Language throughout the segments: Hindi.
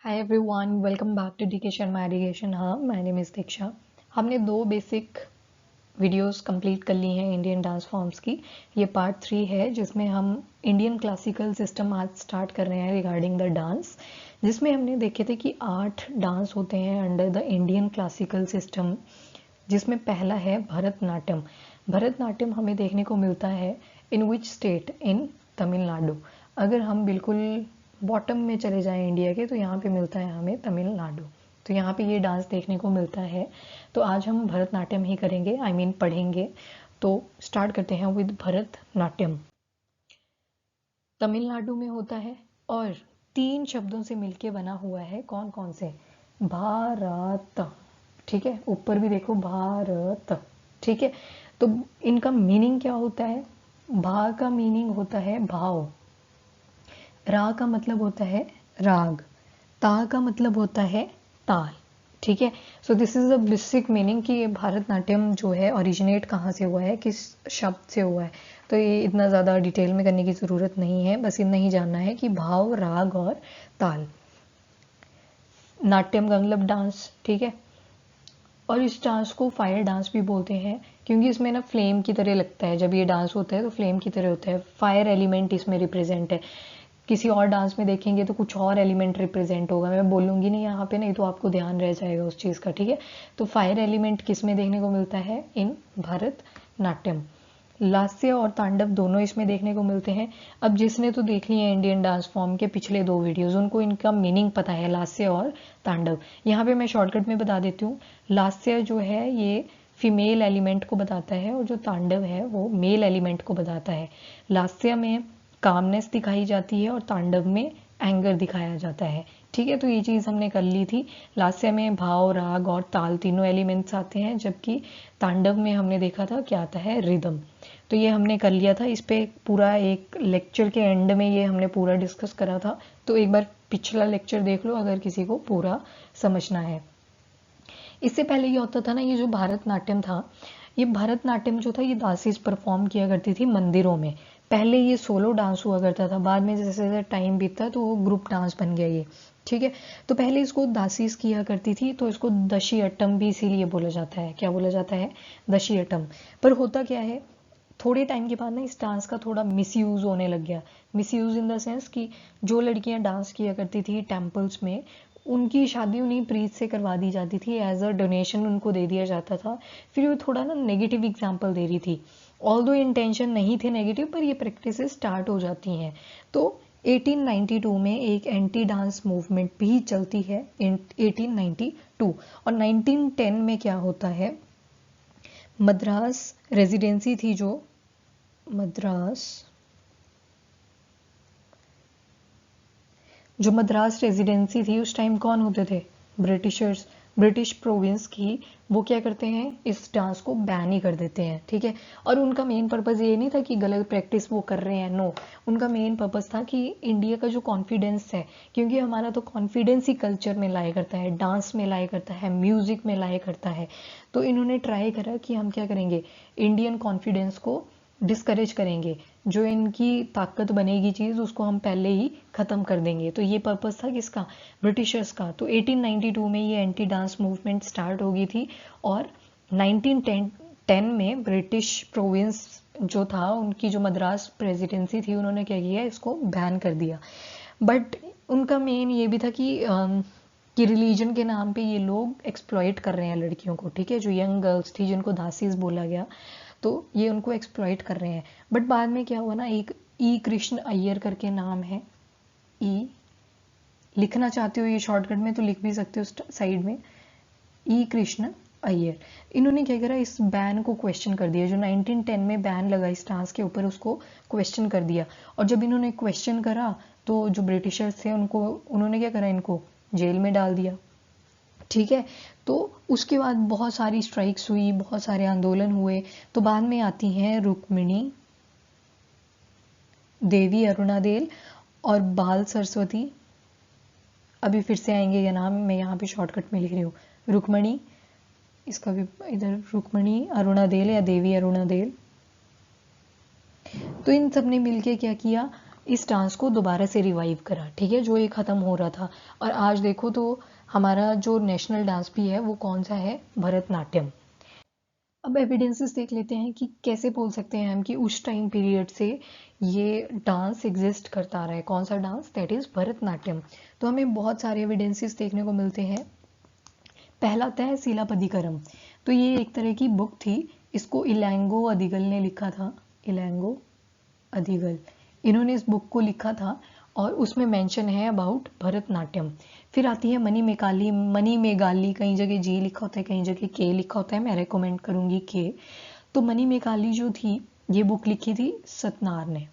Hi everyone, welcome back to DK Sharma education hub. My name is Diksha. हमने 2 बेसिक वीडियोस कंप्लीट कर ली हैं इंडियन डांस फॉर्म्स की। ये पार्ट 3 है जिसमें हम इंडियन क्लासिकल सिस्टम आज स्टार्ट कर रहे हैं रिगार्डिंग द डांस, जिसमें हमने देखे थे कि 8 डांस होते हैं under the Indian classical system, जिसमें पहला है भरतनाट्यम। भरतनाट्यम हमें देखने को मिलता है इन विच स्टेट? इन तमिलनाडु। अगर हम बिल्कुल बॉटम में चले जाएं इंडिया के, तो यहाँ पे मिलता है हमें तमिलनाडु। तो यहाँ पे ये डांस देखने को मिलता है। तो आज हम भरतनाट्यम ही करेंगे, पढ़ेंगे। तो स्टार्ट करते हैं विद भरतनाट्यम। तमिलनाडु में होता है और 3 शब्दों से मिलके बना हुआ है। कौन कौन से? भारत, ठीक है। ऊपर भी देखो, भारत, ठीक है। तो इनका मीनिंग क्या होता है? भा का मीनिंग होता है भाव, रा का मतलब होता है राग, ता का मतलब होता है ताल, ठीक है। So this is the basic meaning कि ये भरतनाट्यम जो है ओरिजिनेट कहाँ से हुआ है, किस शब्द से हुआ है। तो ये इतना ज़्यादा डिटेल में करने की ज़रूरत नहीं है, बस इतना ही जानना है कि भाव, राग और ताल। नाट्यम का मतलब डांस, ठीक है। और इस डांस को फायर डांस भी बोलते हैं, क्योंकि इसमें ना फ्लेम की तरह लगता है। जब ये डांस होता है तो फ्लेम की तरह होता है, फायर एलिमेंट इसमें रिप्रेजेंट है। किसी और डांस में देखेंगे तो कुछ और एलिमेंट रिप्रेजेंट होगा, मैं बोलूँगी नहीं यहाँ पे, नहीं तो आपको ध्यान रह जाएगा उस चीज़ का, ठीक है। तो फायर एलिमेंट किस में देखने को मिलता है? इन भरतनाट्यम। लास्य और तांडव दोनों इसमें देखने को मिलते हैं। अब जिसने तो देख लिए हैं इंडियन डांस फॉर्म के पिछले 2 वीडियोस, उनको इनका मीनिंग पता है, लास्य और तांडव। यहाँ पे मैं शॉर्टकट में बता देती हूँ। लास्य जो है ये फीमेल एलिमेंट को बताता है और जो तांडव है वो मेल एलिमेंट को बताता है। लास्य में कामनेस दिखाई जाती है और तांडव में एंगर दिखाया जाता है, ठीक है। तो ये चीज़ हमने कर ली थी। लास्य में भाव, राग और ताल तीनों एलिमेंट्स आते हैं, जबकि तांडव में हमने देखा था क्या आता है, रिदम। तो ये हमने कर लिया था। इस पे पूरा एक लेक्चर के एंड में ये हमने पूरा डिस्कस करा था। तो एक बार पिछला लेक्चर देख लो अगर किसी को पूरा समझना है। इससे पहले ये होता था ना, ये जो भरतनाट्यम था, ये भरतनाट्यम जो था ये दासीज परफॉर्म किया करती थी मंदिरों में। पहले ये सोलो डांस हुआ करता था, बाद में जैसे जैसे टाइम बीतता तो वो ग्रुप डांस बन गया ये, ठीक है। तो पहले इसको दासीज किया करती थी, तो इसको दशीअट्टम भी इसीलिए बोला जाता है। क्या बोला जाता है? दशीअट्टम। पर होता क्या है, थोड़े टाइम के बाद ना इस डांस का थोड़ा मिसयूज होने लग गया। मिसयूज इन द सेंस कि जो लड़कियां डांस किया करती थी टेम्पल्स में, उनकी शादी उन्हीं प्रीत से करवा दी जाती थी, एज अ डोनेशन उनको दे दिया जाता था। फिर वो थोड़ा ना नेगेटिव एग्जाम्पल दे रही थी। ऑल्दो इंटेंशन नहीं थे नेगेटिव, पर ये प्रैक्टिस स्टार्ट हो जाती हैं। तो 1892 में एक एंटी डांस मूवमेंट भी चलती है, 1892। और 1910 में क्या होता है, मद्रास रेजिडेंसी थी जो मद्रास रेजिडेंसी थी, उस टाइम कौन होते थे? ब्रिटिशर्स। ब्रिटिश प्रोविंस की वो क्या करते हैं, इस डांस को बैन ही कर देते हैं, ठीक है। और उनका मेन पर्पस ये नहीं था कि गलत प्रैक्टिस वो कर रहे हैं, नो। उनका मेन पर्पस था कि इंडिया का जो कॉन्फिडेंस है, क्योंकि हमारा तो कॉन्फिडेंस ही कल्चर में लाया करता है, डांस में लाया करता है, म्यूजिक में लाया करता है। तो इन्होंने ट्राई करा कि हम क्या करेंगे, इंडियन कॉन्फिडेंस को डिस्करेज करेंगे, जो इनकी ताकत बनेगी चीज़ उसको हम पहले ही ख़त्म कर देंगे। तो ये पर्पस था किसका? ब्रिटिशर्स का। तो 1892 में ये एंटी डांस मूवमेंट स्टार्ट हो गई थी। और 1910 में ब्रिटिश प्रोविंस जो था, उनकी जो मद्रास प्रेसिडेंसी थी, उन्होंने क्या किया, इसको बैन कर दिया। बट उनका मेन ये भी था कि रिलीजन के नाम पे ये लोग एक्सप्लॉइट कर रहे हैं लड़कियों को, ठीक है। जो यंग गर्ल्स थी जिनको दासीज बोला गया, तो ये उनको एक्सप्लॉइट कर रहे हैं। बट बाद में क्या हुआ ना, एक ई कृष्ण अय्यर करके नाम है, ई लिखना चाहते हो ये शॉर्टकट में तो लिख भी सकते हो साइड में, ई कृष्ण अय्यर। इन्होंने क्या करा, इस बैन को क्वेश्चन कर दिया। जो 1910 में बैन लगा इस डांस के ऊपर, उसको क्वेश्चन कर दिया। और जब इन्होंने क्वेश्चन करा तो जो ब्रिटिशर्स थे उन्होंने क्या करा, इनको जेल में डाल दिया, ठीक है। तो उसके बाद बहुत सारी स्ट्राइक्स हुई, बहुत सारे आंदोलन हुए। तो बाद में आती हैं रुक्मिणी देवी अरुणादेल और बाल सरस्वती। अभी फिर से आएंगे ये नाम, मैं यहाँ पे शॉर्टकट में लिख रही हूँ, रुक्मणी, इसका भी इधर रुक्मणी अरुणादेल या देवी अरुणादेल। तो इन सब ने मिलके क्या किया, इस डांस को दोबारा से रिवाइव करा, ठीक है, जो ये ख़त्म हो रहा था। और आज देखो तो हमारा जो नेशनल डांस भी है वो कौन सा है, भरतनाट्यम। अब एविडेंसेस देख लेते हैं कि कैसे बोल सकते हैं हम कि उस टाइम पीरियड से ये डांस एग्जिस्ट करता आ रहा है। कौन सा डांस, दैट इज़ भरतनाट्यम। तो हमें बहुत सारे एविडेंसेस देखने को मिलते हैं। पहला आता है सिलापदिकरम। तो ये एक तरह की बुक थी, इसको इलैंगो अदिगल ने लिखा था। इलैंगो अदिगल, इन्होंने इस बुक को लिखा था और उसमें मेंशन है अबाउट भरतनाट्यम। फिर आती है मनी मेकाली, मनी मेगाली, कहीं जगह जी लिखा होता है, कहीं जगह के लिखा होता है, मैं रेकमेंड करूंगी के। तो मनी मेकाली जो थी, ये बुक लिखी थी सतनार ने,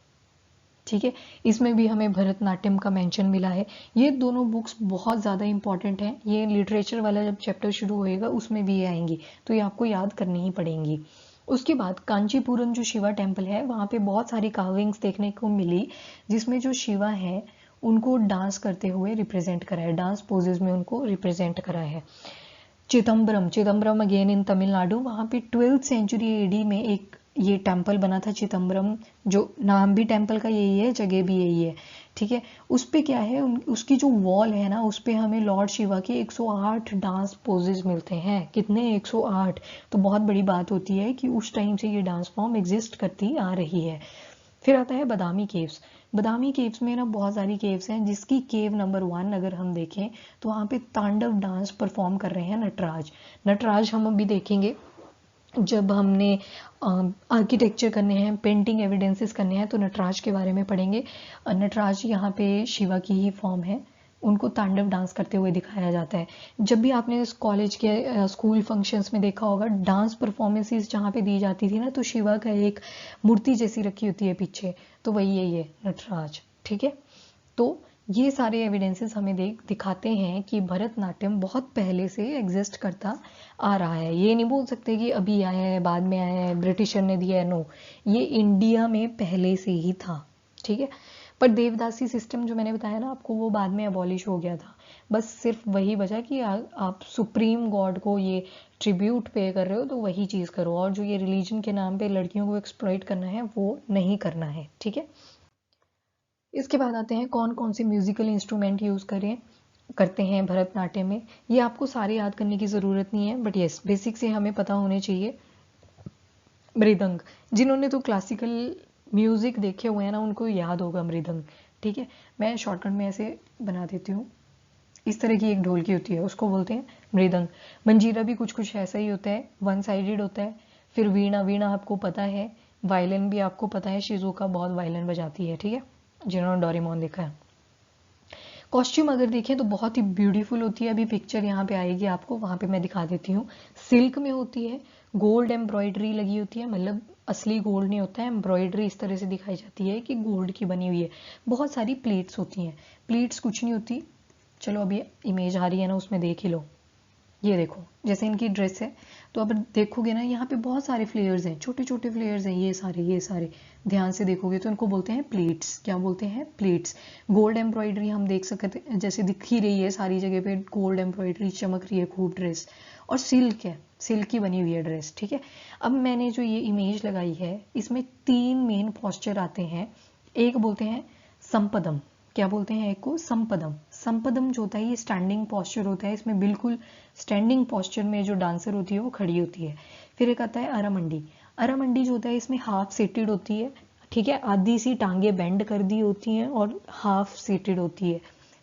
ठीक है। इसमें भी हमें भरतनाट्यम का मेंशन मिला है। ये दोनों बुक्स बहुत ज़्यादा इंपॉर्टेंट हैं, ये लिटरेचर वाला जब चैप्टर शुरू होएगा उसमें भी ये आएंगी, तो ये आपको याद करनी ही पड़ेंगी। उसके बाद कांचीपुरम जो शिवा टेम्पल है, वहाँ पे बहुत सारी कार्विंग्स देखने को मिली, जिसमें जो शिवा है उनको डांस करते हुए रिप्रेजेंट करा है, डांस पोजेज में उनको रिप्रेजेंट करा है। चिदम्बरम, चिदम्बरम अगेन इन तमिलनाडु, वहाँ पे 12th सेंचुरी एडी में एक ये टेम्पल बना था चिदम्बरम, जो नाम भी टेम्पल का यही है, जगह भी यही है, ठीक है। उस पे क्या है, उसकी जो वॉल है ना, उस पे हमें लॉर्ड शिवा के 108 डांस पोजेज मिलते हैं। कितने, 108। तो बहुत बड़ी बात होती है कि उस टाइम से ये डांस फॉर्म एग्जिस्ट करती आ रही है। फिर आता है बादामी केव्स। बादामी केव्स में ना बहुत सारी केव्स हैं, जिसकी केव नंबर 1 अगर हम देखें तो वहाँ पे तांडव डांस परफॉर्म कर रहे हैं नटराज। नटराज हम अभी देखेंगे जब हमने आर्किटेक्चर करने हैं, पेंटिंग एविडेंसेस करने हैं, तो नटराज के बारे में पढ़ेंगे। नटराज यहाँ पे शिवा की ही फॉर्म है, उनको तांडव डांस करते हुए दिखाया जाता है। जब भी आपने कॉलेज के स्कूल फंक्शंस में देखा होगा, डांस परफॉर्मेंसेस जहाँ पे दी जाती थी ना, तो शिवा का एक मूर्ति जैसी रखी होती है पीछे, तो वही है ये नटराज, ठीक है। तो ये सारे एविडेंसेस हमें दिखाते हैं कि भरतनाट्यम बहुत पहले से एग्जिस्ट करता आ रहा है। ये नहीं बोल सकते कि अभी आया है, बाद में आया है, ब्रिटिशर ने दिया है, नो, ये इंडिया में पहले से ही था, ठीक है। पर देवदासी सिस्टम जो मैंने बताया ना आपको, वो बाद में अबॉलिश हो गया था। बस सिर्फ वही वजह कि आप सुप्रीम गॉड को ये ट्रिब्यूट पे कर रहे हो, तो वही चीज़ करो, और जो ये रिलीजन के नाम पे लड़कियों को एक्सप्लॉइट करना है वो नहीं करना है, ठीक है। इसके बाद आते हैं कौन कौन से म्यूजिकल इंस्ट्रूमेंट यूज़ करते हैं भरतनाट्यम में। ये आपको सारे याद करने की ज़रूरत नहीं है, बट यस, बेसिक से हमें पता होने चाहिए। मृदंग, जिन्होंने तो क्लासिकल म्यूजिक देखे हुए हैं ना, उनको याद होगा मृदंग, ठीक है। मैं शॉर्टकट में ऐसे बना देती हूँ। इस तरह की एक ढोलकी होती है, उसको बोलते हैं मृदंग। मंजीरा भी कुछ कुछ ऐसा ही होता है, वन साइडेड होता है। फिर वीणा, वीणा आपको पता है। वायलिन भी आपको पता है, शिजुका बहुत वायलिन बजाती है, ठीक है, जिन्होंने डोरेमोन देखा है। कॉस्ट्यूम अगर देखें तो बहुत ही ब्यूटीफुल होती है, अभी पिक्चर यहाँ पे आएगी आपको, वहाँ पे मैं दिखा देती हूँ। सिल्क में होती है, गोल्ड एम्ब्रॉयडरी लगी होती है, मतलब असली गोल्ड नहीं होता है, एम्ब्रॉयडरी इस तरह से दिखाई जाती है कि गोल्ड की बनी हुई है। बहुत सारी प्लेट्स होती हैं, प्लेट्स कुछ नहीं होती, चलो अभी इमेज आ रही है ना, उसमें देख ही लो। ये देखो, जैसे इनकी ड्रेस है, तो अब देखोगे ना, यहाँ पे बहुत सारे फ्लेयर्स हैं, छोटे छोटे फ्लेयर्स हैं, ये सारे ध्यान से देखोगे तो इनको बोलते हैं प्लेट्स। क्या बोलते हैं, प्लेट्स। गोल्ड एम्ब्रॉयडरी हम देख सकते, जैसे दिख ही रही है सारी जगह पे, गोल्ड एम्ब्रॉयडरी चमक रही है खूब ड्रेस। और सिल्क है, सिल्क की बनी हुई है ड्रेस, ठीक है। अब मैंने जो ये इमेज लगाई है, इसमें 3 मेन पोस्चर आते हैं। एक बोलते हैं संपदम, क्या बोलते हैं एक को, संपदम। संपदम जो होता है ये स्टैंडिंग पोस्चर होता है, इसमें बिल्कुल स्टैंडिंग पोस्चर में जो डांसर होती है वो खड़ी होती है। फिर एक आता है अरामंडी। अरामंडी जो होता है इसमें हाफ सीटेड होती है, ठीक है, आधी सी टांगे बेंड कर दी होती हैं और हाफ सीटेड होती है।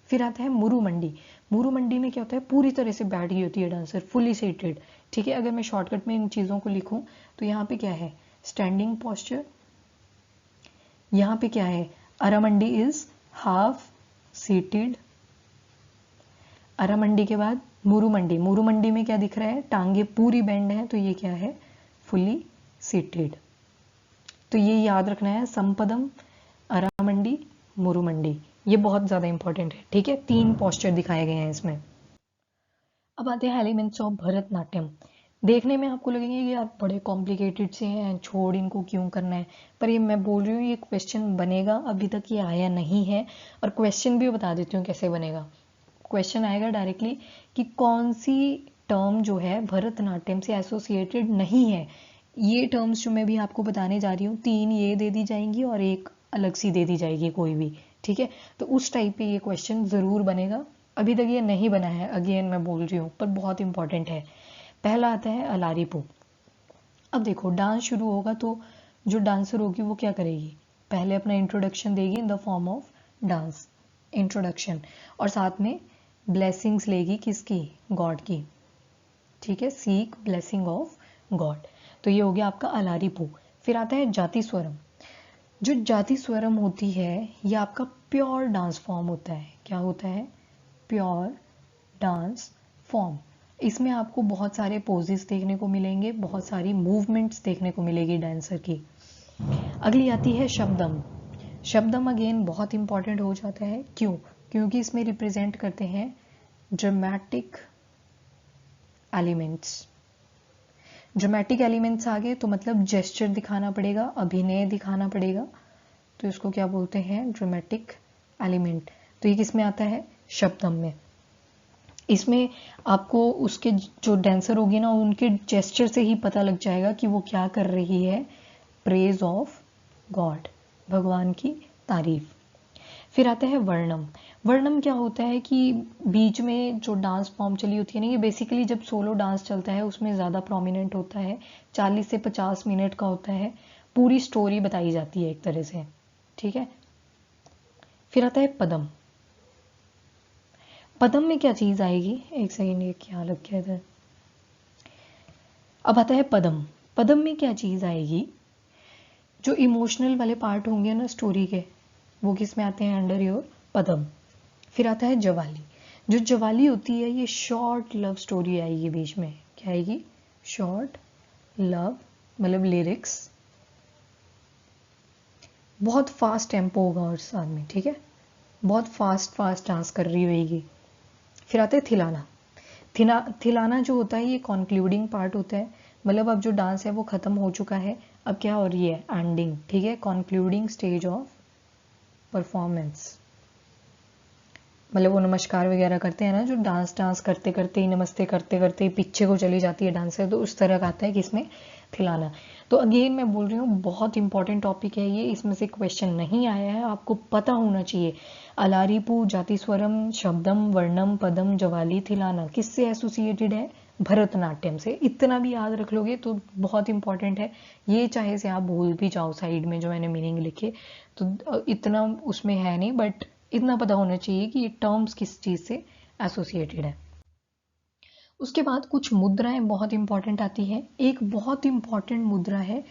फिर आता है मुरुमंडी। मुरुमंडी में क्या होता है, पूरी तरह से बैठ गई होती है डांसर, फुली सीटेड, ठीक है। अगर मैं शॉर्टकट में इन चीज़ों को लिखूं तो यहाँ पे क्या है, स्टैंडिंग पोस्चर, यहाँ पे क्या है, aramandi is half seated. Aramandi के बाद मुरुमंडी, मुरुमंडी में क्या दिख रहा है, टांगे पूरी बेंड है, तो ये क्या है, फुली सीटेड। तो ये याद रखना है, संपदम, अरामंडी, मुरुमंडी, ये बहुत ज्यादा इंपॉर्टेंट है, ठीक है। 3 पोस्चर दिखाए गए हैं इसमें। अब आते हैं एलिमेंट्स ऑफ भरतनाट्यम। देखने में आपको लगेंगे कि यार बड़े कॉम्प्लिकेटेड से हैं, छोड़ इनको क्यों करना है, पर ये मैं बोल रही हूँ ये क्वेश्चन बनेगा, अभी तक ये आया नहीं है। और क्वेश्चन भी बता देती हूँ कैसे बनेगा। क्वेश्चन आएगा डायरेक्टली कि कौन सी टर्म जो है भरतनाट्यम से एसोसिएटेड नहीं है। ये टर्म्स जो मैं भी आपको बताने जा रही हूँ, 3 ये दे दी जाएंगी और एक अलग सी दे दी जाएगी कोई भी, ठीक है। तो उस टाइप पे ये क्वेश्चन ज़रूर बनेगा। अभी तक ये नहीं बना है, अगेन मैं बोल रही हूँ, पर बहुत इंपॉर्टेंट है। पहला आता है अलारीपू। अब देखो डांस शुरू होगा तो जो डांसर होगी वो क्या करेगी, पहले अपना इंट्रोडक्शन देगी in the form of dance, introduction, और साथ में ब्लेसिंग्स लेगी किसकी, गॉड की, ठीक है, सीक ब्लेसिंग ऑफ गॉड। तो ये हो गया आपका अलारीपू। फिर आता है जाति स्वरम। जो जाति स्वरम होती है ये आपका प्योर डांस फॉर्म होता है। क्या होता है, प्योर डांस फॉर्म। इसमें आपको बहुत सारे पोजेस देखने को मिलेंगे, बहुत सारी मूवमेंट्स देखने को मिलेगी डांसर की। अगली आती है शब्दम। शब्दम अगेन बहुत इंपॉर्टेंट हो जाता है, क्यों, क्योंकि इसमें रिप्रेजेंट करते हैं ड्रामेटिक एलिमेंट्स। ड्रामेटिक एलिमेंट्स आ गए तो मतलब जेस्चर दिखाना पड़ेगा, अभिनय दिखाना पड़ेगा, तो इसको क्या बोलते हैं, ड्रामेटिक एलिमेंट। तो ये किस में आता है, शब्दम में। इसमें आपको उसके जो डांसर होगी ना उनके जेस्चर से ही पता लग जाएगा कि वो क्या कर रही है, प्रेज ऑफ गॉड, भगवान की तारीफ। फिर आता है वर्णम। वर्णम क्या होता है कि बीच में जो डांस फॉर्म चली होती है ना, ये बेसिकली जब सोलो डांस चलता है उसमें ज़्यादा प्रोमिनेंट होता है, 40 से 50 मिनट का होता है, पूरी स्टोरी बताई जाती है एक तरह से, ठीक है। फिर आता है पदम। पदम में क्या चीज़ आएगी, एक सेकेंड, ये क्या लग गया इधर। अब आता है पदम। पदम में क्या चीज़ आएगी, जो इमोशनल वाले पार्ट होंगे ना स्टोरी के, वो किस में आते हैं, अंडर योर पदम। फिर आता है जवाली। जो जवाली होती है ये शॉर्ट लव स्टोरी आएगी बीच में, क्या आएगी, शॉर्ट लव, मतलब लिरिक्स, बहुत फास्ट टेम्पो होगा और साथ में, ठीक है, बहुत फास्ट फास्ट डांस कर रही होगी। फिर आता है थिलाना। थिलाना जो होता है ये कॉन्क्लूडिंग पार्ट होता है, मतलब अब जो डांस है वो खत्म हो चुका है, अब क्या हो रही है, एंडिंग, ठीक है, कॉन्क्लूडिंग स्टेज ऑफ परफॉर्मेंस। मतलब वो नमस्कार वगैरह करते हैं ना, जो डांस करते करते ही, नमस्ते करते करते ही पीछे को चली जाती है डांसर, तो उस तरह का आता है कि इसमें थिलाना। तो अगेन मैं बोल रही हूँ बहुत इंपॉर्टेंट टॉपिक है ये, इसमें से क्वेश्चन नहीं आया है, आपको पता होना चाहिए। अलारीपू, जातिस्वरम, शब्दम, वर्णम, पदम, जवाली, थिलाना किससे एसोसिएटेड है, भरतनाट्यम से। इतना भी याद रख लोगे तो बहुत इंपॉर्टेंट है ये, चाहे से आप भूल भी जाओ साइड में जो मैंने मीनिंग लिखे, तो इतना उसमें है नहीं, बट इतना पता होना चाहिए कि ये टर्म्स किस चीज़ से एसोसिएटेड है। उसके बाद कुछ मुद्राएं बहुत इंपॉर्टेंट आती हैं। एक बहुत इंपॉर्टेंट मुद्रा है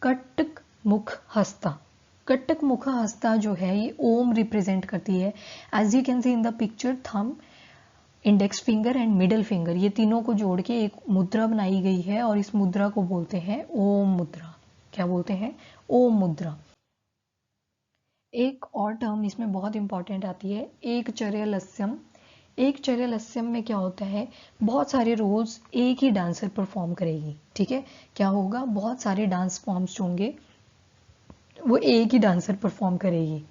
कटक मुख हस्ता। कटक मुख हस्ता जो है ये ओम रिप्रेजेंट करती है। As you can see in the picture, thumb, index finger and middle finger, ये तीनों को जोड़ के एक मुद्रा बनाई गई है और इस मुद्रा को बोलते हैं ओम मुद्रा। क्या बोलते हैं, ओम मुद्रा। एक और टर्म इसमें बहुत इंपॉर्टेंट आती है, एक चर्यलस्यम। एक चर्यलस्यम में क्या होता है, बहुत सारे रोल्स एक ही डांसर परफॉर्म करेगी, ठीक है। क्या होगा, बहुत सारे डांस फॉर्म्स होंगे, वो एक ही डांसर परफॉर्म करेगी।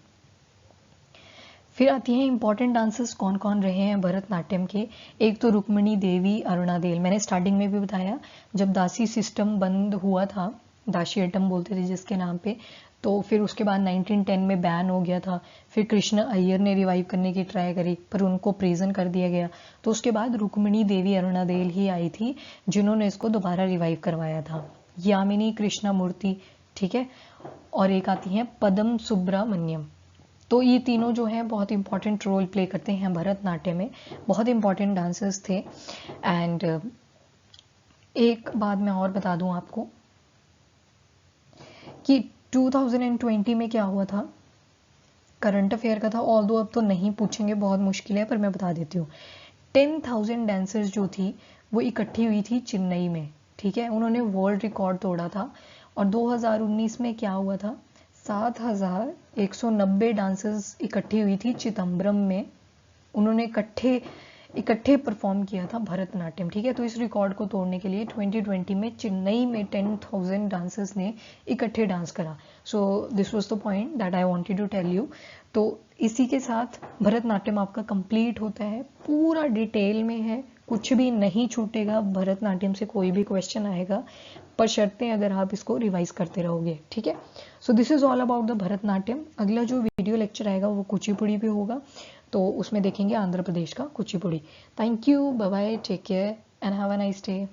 फिर आती हैं इंपॉर्टेंट डांसर्स कौन कौन रहे हैं भरतनाट्यम के। एक तो रुक्मिणी देवी, अरुणादेल, मैंने स्टार्टिंग में भी बताया, जब दासी सिस्टम बंद हुआ था, दाशियटम बोलते थे जिसके नाम पे, तो फिर उसके बाद 1910 में बैन हो गया था। फिर कृष्ण अय्यर ने रिवाइव करने की ट्राई करी पर उनको प्रिजन कर दिया गया, तो उसके बाद रुक्मिणी देवी अरुणादेल ही आई थी जिन्होंने इसको दोबारा रिवाइव करवाया था। यामिनी कृष्णा मूर्ति, ठीक है, और एक आती है पदम सुब्रमण्यम। तो ये तीनों जो हैं बहुत इंपॉर्टेंट रोल प्ले करते हैं भरतनाट्यम में, बहुत इंपॉर्टेंट डांसर्स थे। एंड एक बात मैं और बता दूं आपको कि 2020 में क्या हुआ था, करंट अफेयर का था, ऑल्दो अब तो नहीं पूछेंगे, बहुत मुश्किल है, पर मैं बता देती हूँ। 10,000 डांसर्स जो थी वो इकट्ठी हुई थी चेन्नई में, ठीक है, उन्होंने वर्ल्ड रिकॉर्ड तोड़ा था। और 2019 में क्या हुआ था, 7,190 डांसर्स इकट्ठी हुई थी चिदम्बरम में, उन्होंने इकट्ठे इकट्ठे परफॉर्म किया था भरतनाट्यम, ठीक है। तो इस रिकॉर्ड को तोड़ने के लिए 2020 में चेन्नई में 10,000 डांसर्स ने इकट्ठे डांस करा। So this was the point that I wanted to tell you. तो इसी के साथ भरतनाट्यम आपका कंप्लीट होता है, पूरा डिटेल में है, कुछ भी नहीं छूटेगा। भरतनाट्यम से कोई भी क्वेश्चन आएगा पर शर्तें अगर आप इसको रिवाइज करते रहोगे, ठीक है। So this is all about the Bharatanatyam. अगला जो वीडियो लेक्चर आएगा वो कुचिपुड़ी पे होगा, तो उसमें देखेंगे आंध्र प्रदेश का Kuchipudi. Thank you, bye bye, take care and have a nice day.